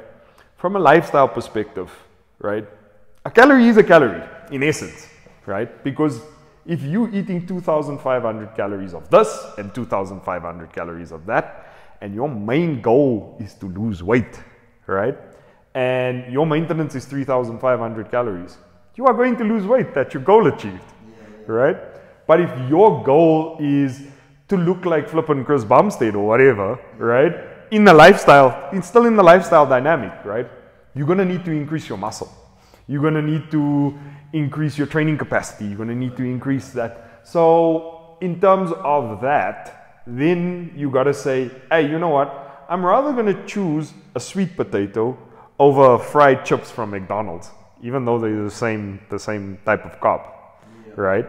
From a lifestyle perspective, right? A calorie is a calorie, in essence, right? Because if you're eating 2,500 calories of this and 2,500 calories of that, and your main goal is to lose weight, right? And your maintenance is 3,500 calories, you are going to lose weight. That's your goal achieved, right? But if your goal is to look like flippin' Chris Bumstead or whatever, right? In the lifestyle, it's still in the lifestyle dynamic, right? You're gonna need to increase your muscle. You're gonna need to increase your training capacity. You're gonna need to increase that. So in terms of that, then you gotta say, hey, you know what? I'm rather gonna choose a sweet potato over fried chips from McDonald's, even though they're the same type of carb, right?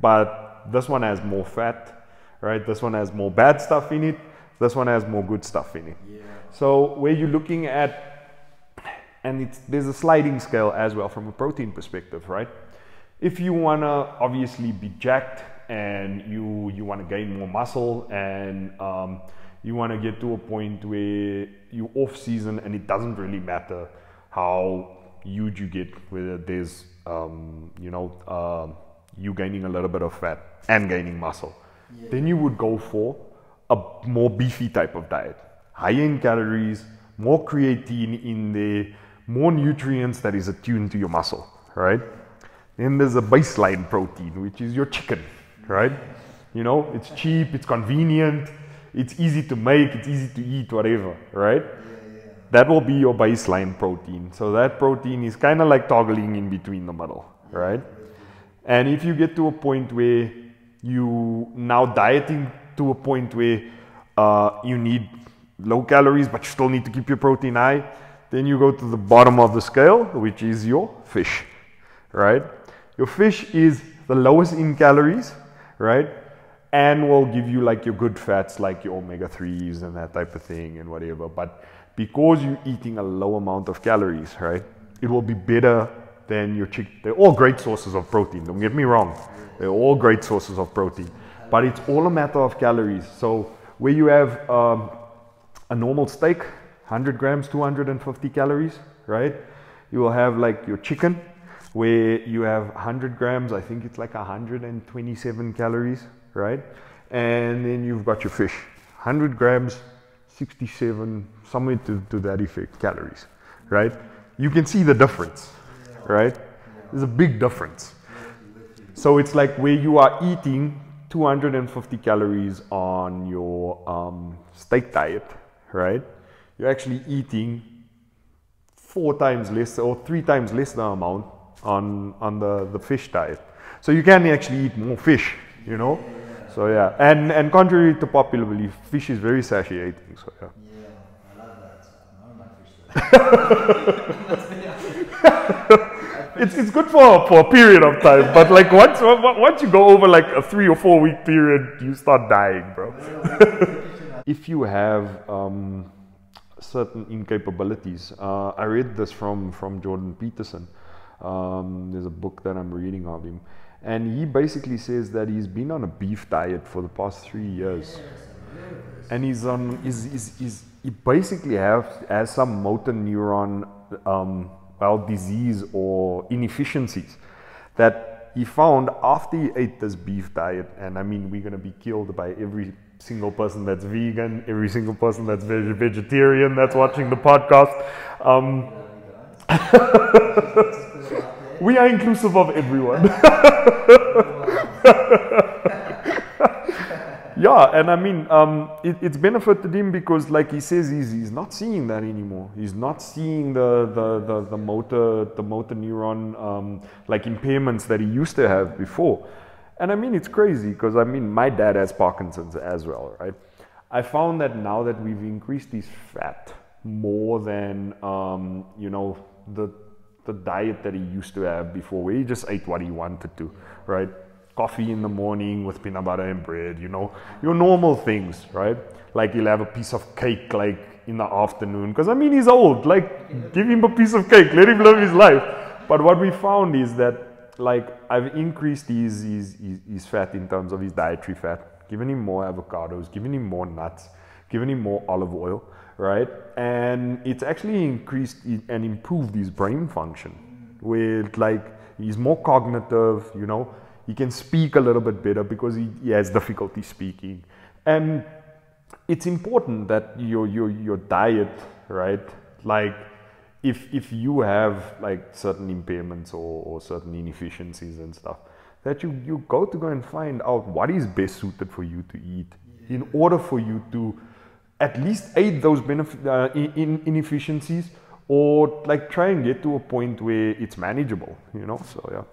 But this one has more fat, right? This one has more bad stuff in it. This one has more good stuff in it. So where you're looking at, and there's a sliding scale as well from a protein perspective, right? If you want to obviously be jacked and you want to gain more muscle, and you want to get to a point where you're off season and it doesn't really matter how huge you get, whether there's you gaining a little bit of fat and gaining muscle, then you would go for a more beefy type of diet, high in calories, more creatine in there, more nutrients that is attuned to your muscle, right? Then there's a baseline protein, which is your chicken, right? You know, it's cheap, it's convenient, it's easy to make, it's easy to eat, whatever, right? That will be your baseline protein. So that protein is kind of like toggling in between the middle, right? And if you get to a point where you now dieting to a point where you need low calories, but you still need to keep your protein high, then you go to the bottom of the scale, which is your fish, right? Your fish is the lowest in calories, right? And will give you like your good fats, like your omega-3s and that type of thing and whatever. But because you're eating a low amount of calories, right, it will be better than your chicken. They're all great sources of protein, don't get me wrong. They're all great sources of protein. But it's all a matter of calories. So where you have a normal steak, 100 grams, 250 calories, right? You will have like your chicken, where you have 100 grams, I think it's like 127 calories, right? And then you've got your fish, 100 grams, 67, somewhere to that effect, calories, right? You can see the difference, right? There's a big difference. So it's like where you are eating 250 calories on your steak diet, right? You're actually eating 4 times less or 3 times less the amount on the fish diet. So you can actually eat more fish, you know? So yeah, and contrary to popular belief, fish is very satiating, so yeah. Yeah, I love that. I don't like fish. It's good for a period of time, but like once you go over like a 3 or 4 week period, you start dying, bro. If you have certain incapabilities. I read this from Jordan Peterson. There's a book that I'm reading of him, and he basically says that he's been on a beef diet for the past 3 years, and he basically has some motor neuron disease or inefficiencies that he found after he ate this beef diet. And I mean, we're gonna be killed by every single person that's vegan, every single person that's vegetarian that's watching the podcast. We are inclusive of everyone. Yeah, and I mean, it's benefited him because, like he says, he's not seeing that anymore. He's not seeing the motor neuron like impairments that he used to have before. And I mean, it's crazy because I mean, my dad has Parkinson's as well, right? I found that now that we've increased his fat more than you know, the diet that he used to have before, where he just ate what he wanted to, right? Coffee in the morning with peanut butter and bread, you know, your normal things, right? Like he'll have a piece of cake like in the afternoon, because I mean, he's old, like give him a piece of cake, let him live his life. But what we found is that, like, I've increased his fat in terms of his dietary fat, given him more avocados, given him more nuts, given him more olive oil, right? And it's actually increased and improved his brain function, where like he's more cognitive, you know. He can speak a little bit better because he has difficulty speaking. And it's important that your diet, right? Like if you have like certain impairments or certain inefficiencies and stuff, that you go and find out what is best suited for you to eat in order for you to at least aid those inefficiencies, or like try and get to a point where it's manageable, you know. So yeah.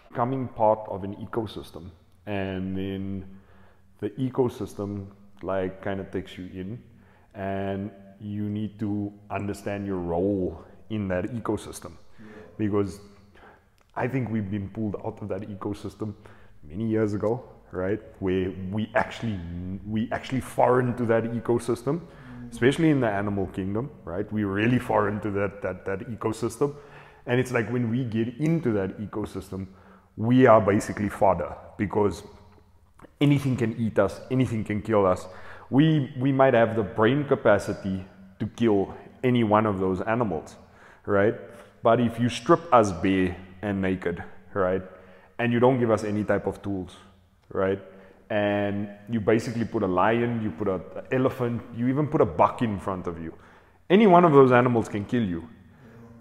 Becoming part of an ecosystem, and then the ecosystem like kind of takes you in, and you need to understand your role in that ecosystem. Because I think we've been pulled out of that ecosystem many years ago, right? Where we actually foreign to that ecosystem, especially in the animal kingdom, right? We're really foreign to that ecosystem. And it's like when we get into that ecosystem, we are basically fodder, because anything can eat us, anything can kill us. We might have the brain capacity to kill any one of those animals, right? But if you strip us bare and naked, right, and you don't give us any type of tools, right, and you basically put a lion, you put an elephant, you even put a buck in front of you, any one of those animals can kill you.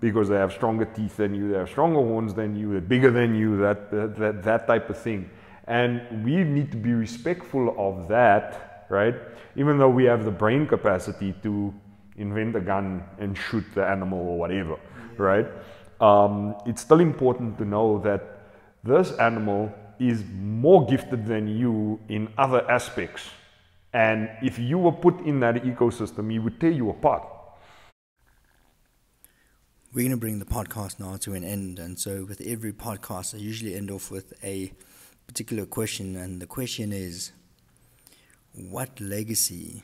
Because they have stronger teeth than you, they have stronger horns than you, they're bigger than you, that type of thing. And we need to be respectful of that, right? Even though we have the brain capacity to invent a gun and shoot the animal or whatever, right? It's still important to know that this animal is more gifted than you in other aspects. And if you were put in that ecosystem, he would tear you apart. We're going to bring the podcast now to an end, and so with every podcast I usually end off with a particular question, and the question is, what legacy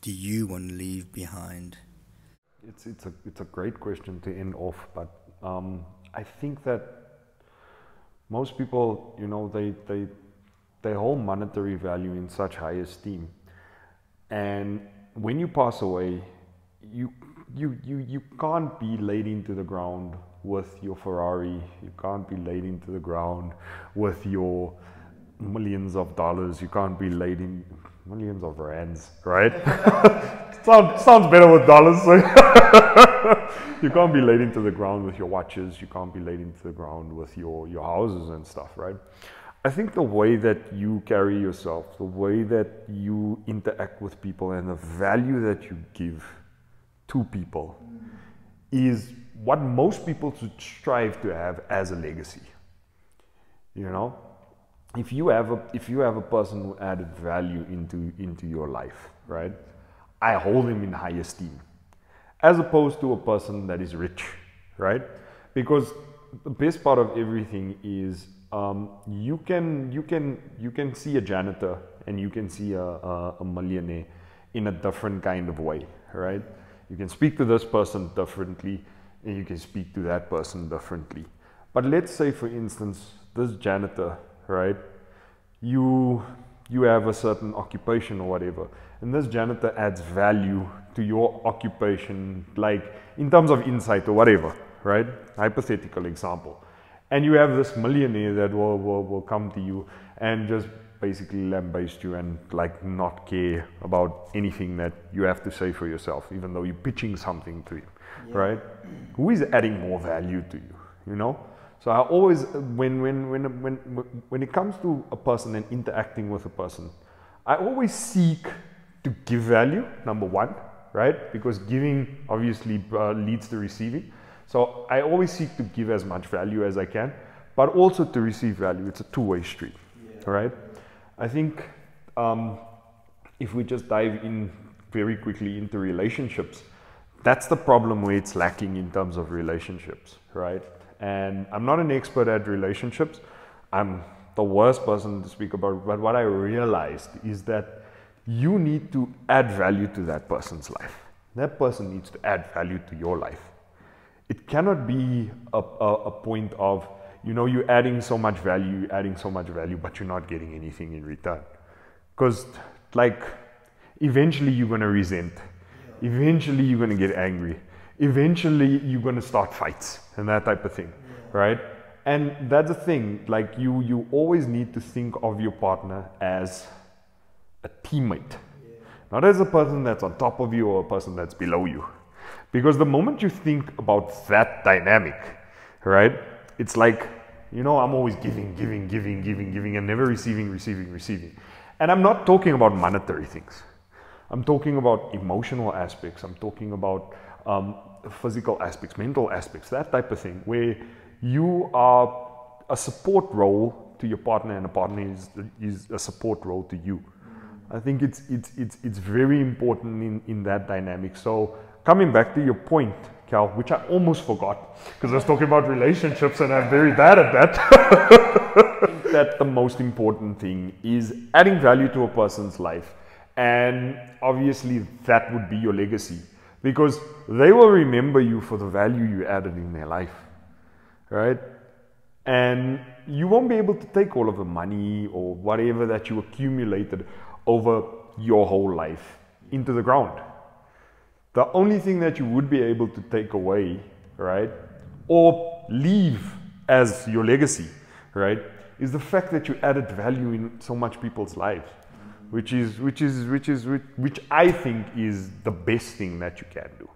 do you want to leave behind? It's a great question to end off, but I think that most people, you know, they hold monetary value in such high esteem, and when you pass away, you can't be laid into the ground with your Ferrari. You can't be laid into the ground with your millions of dollars. You can't be laid in millions of rands, right? sounds better with dollars. So you can't be laid into the ground with your watches. You can't be laid into the ground with your houses and stuff, right? I think the way that you carry yourself, the way that you interact with people, and the value that you give to people is what most people should strive to have as a legacy. You know, if you have a person who added value into your life, right, I hold him in high esteem, as opposed to a person that is rich, right? Because the best part of everything is you can see a janitor and you can see a millionaire in a different kind of way, right? You can speak to this person differently and you can speak to that person differently. But let's say, for instance, this janitor, right? You have a certain occupation or whatever, and this janitor adds value to your occupation, like in terms of insight or whatever, right? Hypothetical example. And you have this millionaire that will come to you and just basically lambaste you and like not care about anything that you have to say for yourself, even though you're pitching something to him, right? Who is adding more value to you, you know? So I always, when it comes to a person and interacting with a person, I always seek to give value, number one, right? Because giving obviously leads to receiving. So I always seek to give as much value as I can, but also to receive value. It's a two-way street, right? I think if we just dive in very quickly into relationships, that's the problem where it's lacking in terms of relationships, right? And I'm not an expert at relationships. I'm the worst person to speak about it, but what I realized is that you need to add value to that person's life. That person needs to add value to your life. It cannot be a point of, you know, you're adding so much value, but you're not getting anything in return. Because, like, eventually you're going to resent. Eventually you're going to get angry. Eventually you're going to start fights and that type of thing, right? And that's the thing, like you always need to think of your partner as a teammate, not as a person that's on top of you or a person that's below you. Because the moment you think about that dynamic, right, it's like, you know, I'm always giving and never receiving. And I'm not talking about monetary things. I'm talking about emotional aspects. I'm talking about physical aspects, mental aspects, that type of thing, where you are a support role to your partner and a partner is a support role to you. I think it's very important in that dynamic. So coming back to your point, Cal, which I almost forgot because I was talking about relationships and I'm very bad at that. I think that the most important thing is adding value to a person's life. And obviously that would be your legacy, because they will remember you for the value you added in their life, right? And you won't be able to take all of the money or whatever that you accumulated over your whole life into the ground. The only thing that you would be able to take away, right, or leave as your legacy, right, is the fact that you added value in so much people's lives, which I think is the best thing that you can do.